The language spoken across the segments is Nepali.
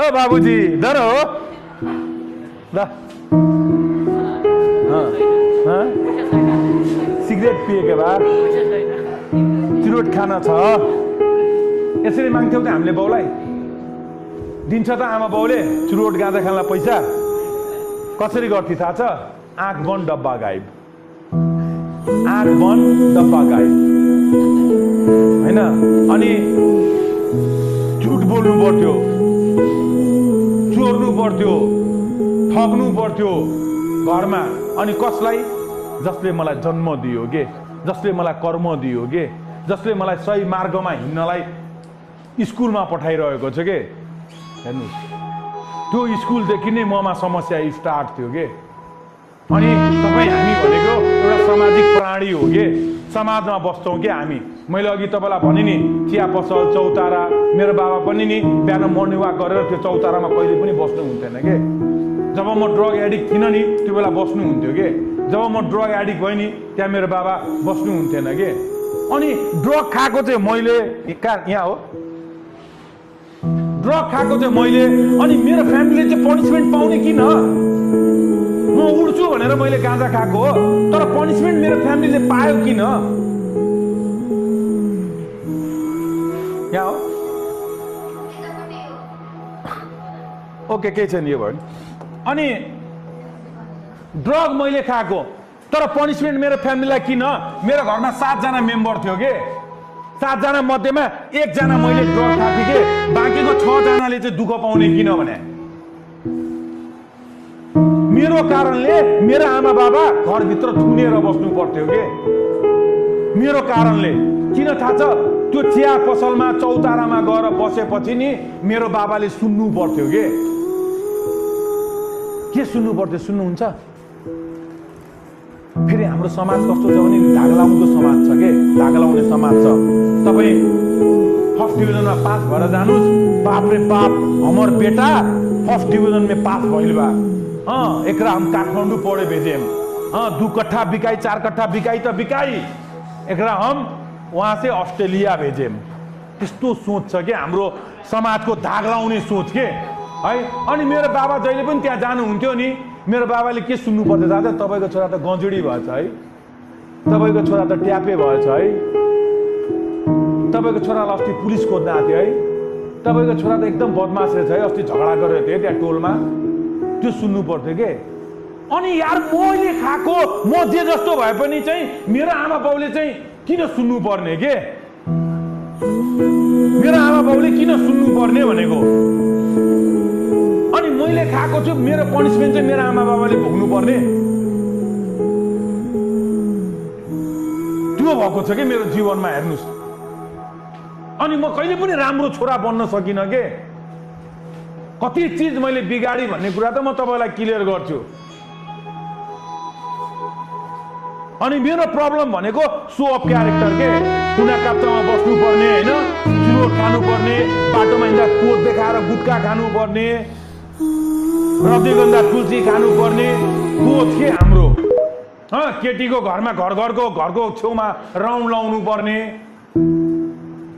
ओ बाबुजी डर हो सिगरेट पिएके बाद चुरोट खाना छ यसरी माग्थ्यौ त हामीले बाउलाई दिन्छ त आमा बाउले चुरोट गाँजा खानलाई पैसा कसरी गर्थ्यो थाहा छ आँख बन्द डब्बा गायब आँख बन्द डब्बा गायब हैन अनि झुट बोल्नु पर्थ्यो चोर्नु पर्थ्यो ठग्नु पर्थ्यो घरमा अनि कसलाई जसले मलाई जन्म दियो के जसले मलाई कर्म दियो के जसले मलाई सही मार्गमा हिँड्नलाई स्कुलमा पठाइरहेको छ के हेर्नुस् त्यो स्कुलदेखि नै ममा समस्या स्टार्ट थियो के अनि तपाईँ हामी भनेको एउटा सामाजिक प्राणी हो के समाजमा बस्छौँ के हामी मैले अघि तपाईँलाई भने नि चिया पसल चौतारा मेरो बाबा पनि नि बिहान मर्निङ वाक गरेर त्यो चौतारामा कहिले पनि बस्नु हुन्थेन के जब म ड्रग एडिक्ट थिइनँ नि त्यो बेला बस्नु हुन्थ्यो के जब म ड्रग एडिक्ट भएँ नि त्यहाँ मेरो बाबा बस्नु हुन्थेन के अनि ड्रग खाएको चाहिँ मैले यहाँ हो ड्रग खाएको चाहिँ मैले अनि मेरो फ्यामिलीले चाहिँ पनिसमेन्ट पाउने किन म उड्छु भनेर मैले गाँजा खाएको हो तर पनिसमेन्ट मेरो फ्यामिलीले पायो किन यहाँ हो ओके केही छैन यो भयो अनि ड्रग मैले खाएको तर पनिसमेन्ट मेरो फ्यामिलीलाई किन मेरो घरमा 7 जना मेम्बर थियो के 7 जना मध्येमा 1 जना मैले ड्रग खाएको के बाँकीको 6 जनाले चाहिँ दुःख पाउने किन भने मेरो कारणले मेरो आमा बाबा घरभित्र थुनेर बस्नु पर्थ्यो के मेरो कारणले किन थाहा छ त्यो चिया पसलमा चौतारामा गएर बसेपछि नि मेरो बाबाले सुन्नु पर्थ्यो के सुन्नु पर्थ्यो सुन्नुहुन्छ फेरि हाम्रो समाज कस्तो छ भने धागलाउनुको समाज छ के धागलाउने समाज छ तपाईँ फर्स्ट डिभिजनमा पास भएर जानुस् बाप रे बाप हमर बेटा फर्स्ट डिविजन में पास भइल बा एकरा हम काठमाडौँ पढे भेजेम 2 कट्ठा बिकाई 4 कट्ठा बिकाई त बिकाई एकरा हम वहाँ से अस्ट्रेलिया भेजेम त्यस्तो सोच छ के हाम्रो समाजको धागलाउने सोच के है अनि मेरो बाबा जहिले पनि त्यहाँ जानुहुन्थ्यो नि मेरो बाबाले के सुन्नु पर्थ्यो दादा तपाईको छोरा त गजुडी भएछ है तपाईको छोरा त ट्यापे भएछ है तपाईको छोरालाई अस्ति पुलिस खोज्न आथ्यो है तपाईको छोरा त एकदम बदमास रहेछ है अस्ति झगडा गरेको थियो त्यहाँ टोलमा त्यो सुन्नु पर्थ्यो के अनि यार मैले खाएको म जे जस्तो भए पनि चाहिँ मेरो आमा बाउले चाहिँ किन सुन्नु पर्ने के मेरो आमा बाउले किन सुन्नु पर्ने भनेको अनि मैले खाएको छु मेरो पनिसमेन्ट चाहिँ मेरो आमा बाबाले भोग्नु पर्ने त्यो भएको छ के मेरो जीवनमा हेर्नुस् अनि म कहिले पनि राम्रो छोरा बन्न सकिन के कति चीज मैले बिगाडी भन्ने कुरा त म तपाईलाई क्लियर गर्छु अनि मेरो प्रब्लम भनेको सो अफ क्यारेक्टर के कुना काप्चामा बस्नु पर्ने हैन चुरोट खानु पर्ने बाटोमा हिँड्दा कोट देखाएर गुटका खानु पर्ने रजनीगन्धा तुलसी खानु पर्ने कोच के हाम्रो केटीको घरमा घरको छेउमा राउन्ड लाउनु पर्ने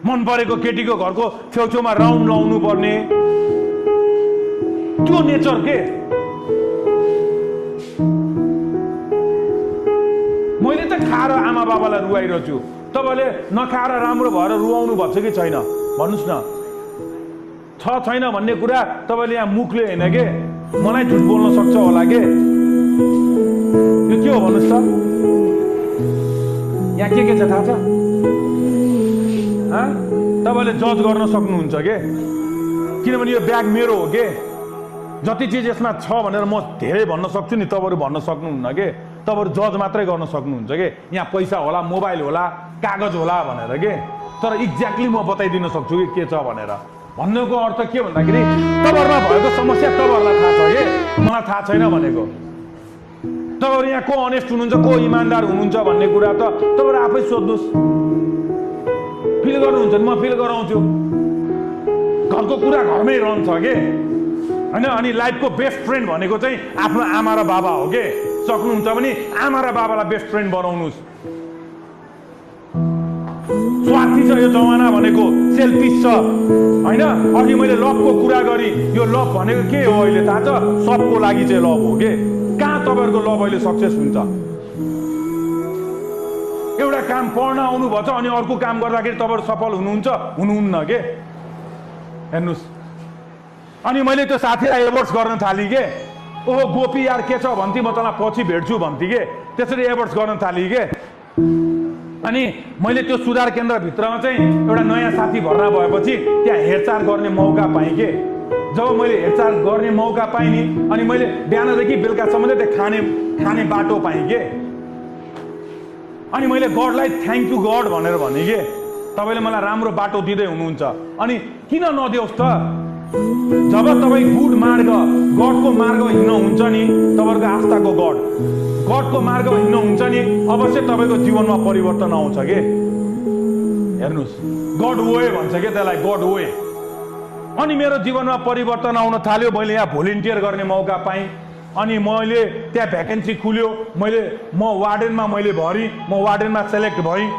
मन परेको केटीको घरको छेउछेउमा राउन्ड लाउनु पर्ने त्यो नेचर के मैले त खाएर आमा बाबालाई रुवाइरहेको छु तपाईले नखाएर राम्रो भएर रुवाउनु भएको छ कि छैन भन्नुस् न छैन भन्ने कुरा तपाईले यहाँ मुखले हैन के मलाई झुट बोल्न सक्छ होला के यो के हो भन्नुस् त यहाँ के छ थाहा छ तपाईले जज गर्न सक्नुहुन्छ के किनभने यो ब्याग मेरो हो के जति चीज यसमा छ भनेर म धेरै भन्न सक्छु नि तपाईहरु भन्न सक्नुहुन्न के तपाईहरु जज मात्रै गर्न सक्नुहुन्छ के यहाँ पैसा होला मोबाइल होला कागज होला भनेर के तर एक्ज्याक्टली म बताइदिन सक्छु कि के छ भनेर भन्नुको अर्थ के भन्दाखेरि तपाईहरुमा भएको समस्या तपाईहरुलाई थाहा छ के मलाई थाहा छैन भनेको तपाईहरु यहाँ को अनेस्ट हुनुहुन्छ को इमानदार हुनुहुन्छ भन्ने कुरा त तपाईहरु आफै सोध्नुस् फिल गर्नुहुन्छ म फिल गराउँछु घरको कुरा घरमै रहन्छ के हैन अनि लाइफको बेस्ट फ्रेन्ड भनेको चाहिँ आफ्नो आमा र बाबा हो के सक्नुहुन्छ भने आमा र बाबालाई बेस्ट फ्रेन्ड बनाउनुस् स्वार्थी छ यो जमाना भनेको, सेल्फिस छ हैन। अघि मैले लभको कुरा गरी, यो लभ भनेको के हो अहिले थाहा छ? सबको लागि चाहिँ लभ हो के। कहाँ तपाईँहरूको लभ अहिले सक्सेस हुन्छ? एउटा काम पढ्न आउनुभएको छ अनि अर्को काम गर्दाखेरि तपाईँहरू सफल हुनुहुन्छ? हुनुहुन्न के। हेर्नुहोस्, अनि मैले त्यो साथीलाई एभोर्ट्स गर्न थालेँ के। ओहो गोपी यार के छ भन्थे, म तँलाई पछि भेट्छु भन्थे के। त्यसरी एभोर्ट्स गर्न थालेँ के। अनि मैले त्यो सुधार केन्द्रभित्रमा चाहिँ एउटा नयाँ साथी भर्ना भएपछि त्यहाँ हेरचाह गर्ने मौका पाएँ के। जब मैले हेरचाह गर्ने मौका पाएँ नि, अनि मैले बिहानदेखि बेलुकासम्म चाहिँ खाने बाटो पाएँ के। अनि मैले गडलाई थ्याङ्क यू गड भनेर भने के, तपाईँले मलाई राम्रो बाटो दिँदै हुनुहुन्छ। अनि किन नदियोस् त? जब तपाईँ गुड मार्ग, गडको मार्ग हिँड्नुहुन्छ नि, तपाईँहरूको आस्थाको गडको मार्ग हिँड्नुहुन्छ नि, अवश्य तपाईँको जीवनमा परिवर्तन आउँछ के। हेर्नुहोस्, गड वे भन्छ के त्यसलाई, गड वे। अनि मेरो जीवनमा परिवर्तन आउन थाल्यो। मैले यहाँ भोलिन्टियर गर्ने मौका पाएँ। अनि मैले त्यहाँ भ्याकेन्सी खुल्यो, म वार्डेनमा मैले भरेँ, म वार्डेनमा सेलेक्ट भएँ।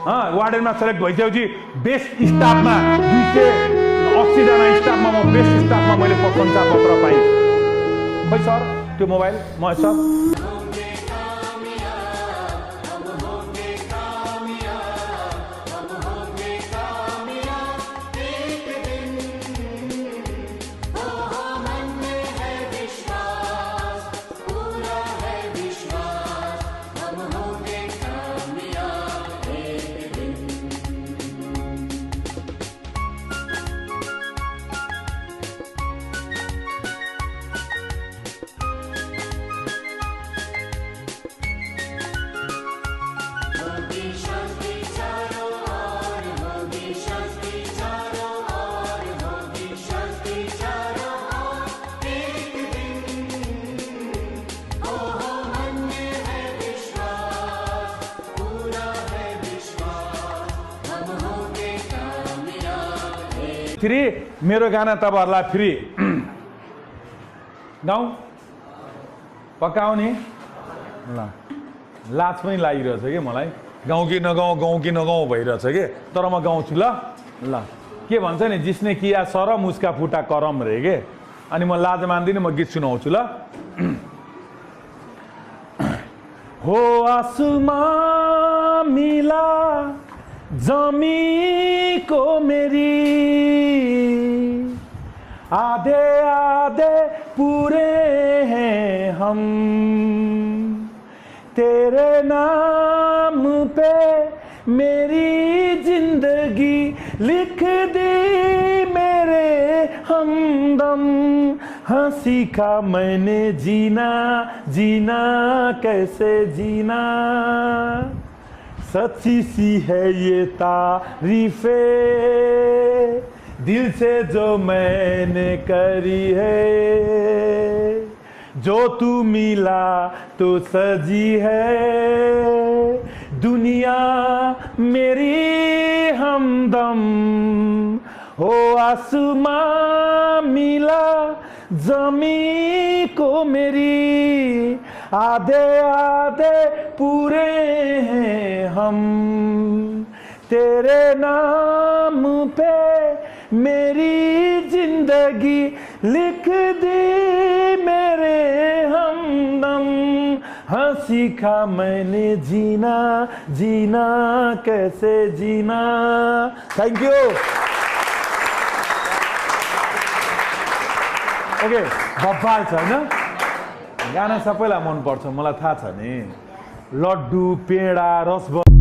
वार्डेनमा सेलेक्ट भइसकेपछि बेस्ट स्टाफमा 280 जना स्टाफमा म बेस्ट स्टाफमा मैले प्रशंसा पत्र पाएँ। खै सर त्यो मोबाइल म सर फ्री मेरो गाना तपाईँहरूलाई फ्री गाउँ पकाउने ल लाज पनि लागिरहेछ कि मलाई, गाउँ कि नगाउँ भइरहेछ कि। तर म गाउँछु ल ल के भन्छ नि, जिसने किया शरम उसका फुटा करम रे के। अनि म लाज मान्दिनँ, म गीत सुनाउँछु ल। हो आसमां मिला जमी को मेरी, आधे आधे पूरे हैं हम, तेरे नाम पे मेरी जिंदगी लिख दी मेरे हमदम। हाँ सीखा मैंने जीना कैसे जीना, सच्ची सी है ये तारीफे दिल से जो मैंने करी है, जो तू मिला तो सजी है दुनिया मेरी हमदम। हो आसमां मिला जमी को मेरी, आधे आधे पूरे हैं हम, तेरे नाम पे मेरी जिंदगी लिख दी मेरे हमदम। हाँ सीखा मैंने जीना कैसे जीना। Thank you. ओके बब्बाल छ हैन, गाना सबैलाई मन पर्छ, मलाई थाहा छ नि। लड्डु पेडा रसबरी